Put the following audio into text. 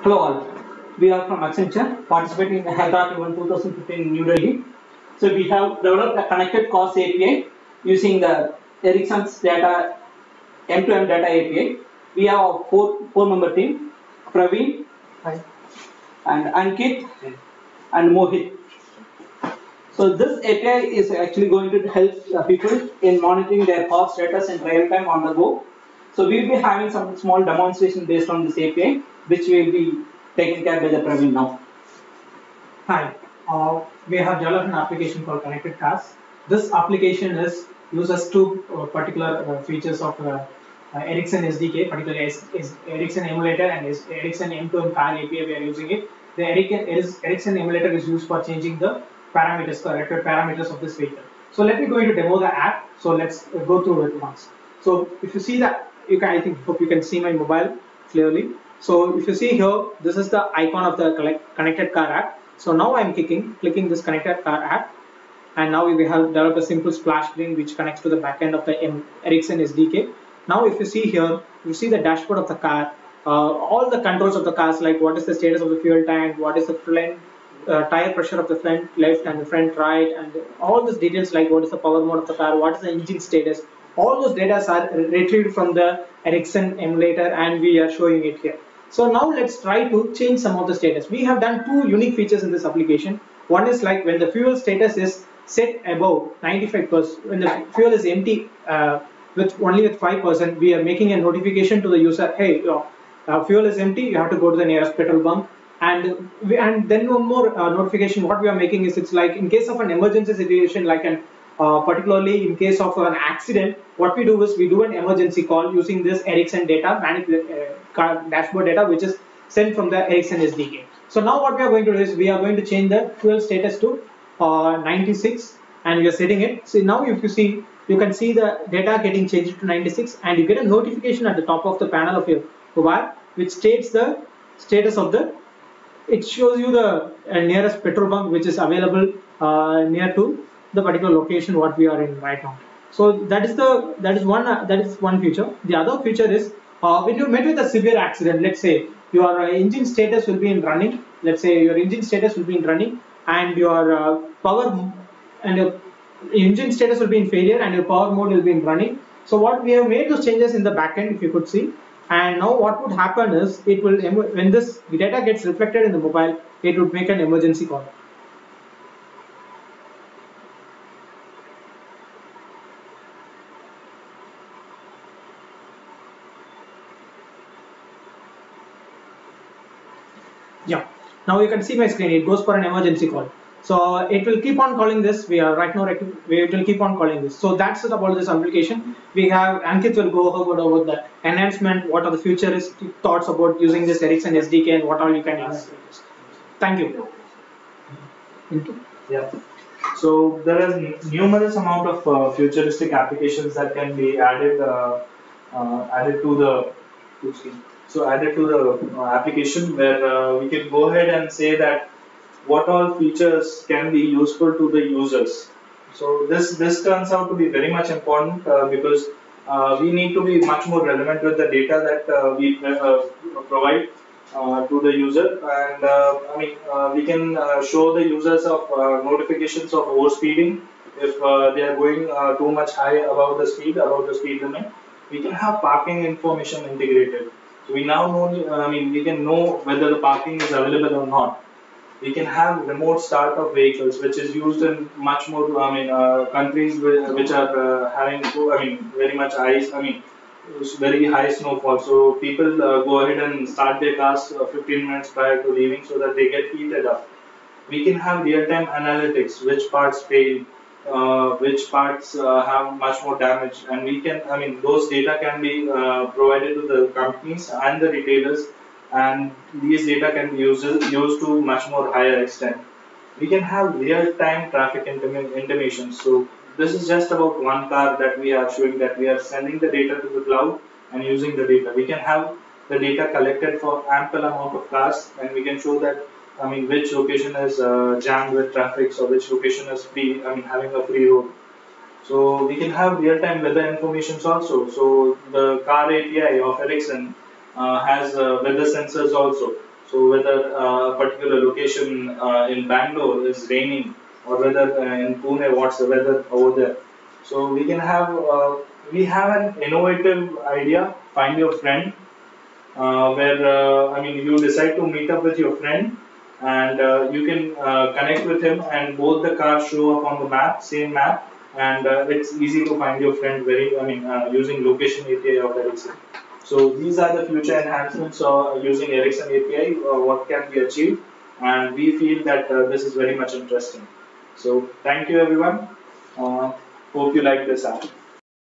Hello all. We are from Accenture, participating in the Hackathon Event 2015 in New Delhi. So we have developed a connected cause API using the Ericsson's data M2M data API. We have a four-member team: Praveen, hi, and Ankit, hi, and Mohit. So this API is actually going to help people in monitoring their cause status in real time on the go. So we will be having some small demonstration based on this API, which will be taken care by the Praveen now. Hi, we have developed an application called Connected Cars. This application uses two particular features of Ericsson SDK, particularly Ericsson emulator and Ericsson M2M car API. We are using it. The Ericsson emulator is used for changing the parameters, corrected parameters of this vehicle. So let me go into demo the app. So let's go through it once. So if you see that, hope you can see my mobile clearly. So if you see here, this is the icon of the connected car app. So now I'm clicking this connected car app, and now we have developed a simple splash screen which connects to the backend of the Ericsson SDK. Now if you see here, you see the dashboard of the car, all the controls of the cars, like what is the status of the fuel tank, what is the front tire pressure of the front left and the front right, and all these details like what is the power mode of the car, what is the engine status. All those data are retrieved from the Ericsson emulator, and we are showing it here. So now let's try to change some of the status. We have done two unique features in this application. One is like when the fuel status is set above 95%, when the fuel is empty with only with 5%, we are making a notification to the user, hey, fuel is empty, you have to go to the nearest petrol bunk. And then one more notification what we are making is, it's like in case of an emergency situation, like particularly in case of an accident, what we do is we do an emergency call using this Ericsson data, car dashboard data, which is sent from the Ericsson SDK. So now what we are going to do is we are going to change the fuel status to 96, and we are setting it. So now if you see, you can see the data getting changed to 96, and you get a notification at the top of the panel of your mobile which states the status of the, it shows you the nearest petrol bunk which is available near to the particular location what we are in right now. So that is one feature. The other feature is when you met with a severe accident, let's say your engine status will be in running. Let's say your engine status will be in running, and your power and your engine status will be in failure, and your power mode will be in running. So what we have made those changes in the backend, if you could see. And now what would happen is, it will, when this data gets reflected in the mobile, it would make an emergency call. Yeah, now you can see my screen, it goes for an emergency call. So it will keep on calling this. We are right now, it will keep on calling this. So that's it about this application. We have Ankit will go over the enhancement, what are the futuristic thoughts about using this Ericsson SDK, and what all you can use. Thank you. Yeah. So there are numerous amount of futuristic applications that can be added to the application, where we can go ahead and say that what all features can be useful to the users. So this turns out to be very much important because we need to be much more relevant with the data that we provide to the user, and we can show the users of notifications of overspeeding if they are going too much high above the speed limit. We can have parking information integrated. So we now know, we can know whether the parking is available or not. We can have remote start of vehicles, which is used in much more countries which are having very much ice. Very high snowfall. So people go ahead and start their cars 15 minutes prior to leaving so that they get heated up. We can have real-time analytics, which parts fail, which parts have much more damage, and we can, those data can be provided to the companies and the retailers, and these data can be used to much more higher extent. We can have real-time traffic intimation. So this is just about one car that we are showing, that we are sending the data to the cloud and using the data. We can have the data collected for ample amount of cars, and we can show that which location is jammed with traffic, or which location is free, having a free road. So we can have real-time weather informations also. So the car API of Ericsson has weather sensors also. So whether a particular location in Bangalore is raining, or whether in Pune what's the weather over there. So we have an innovative idea. Find your friend, where I mean you decide to meet up with your friend, and you can connect with him, and both the cars show up on the map, same map, and it's easy to find your friend using location API of Ericsson. So these are the future enhancements using Ericsson API, what can be achieved, and we feel that this is very much interesting. So thank you everyone. Hope you like this app.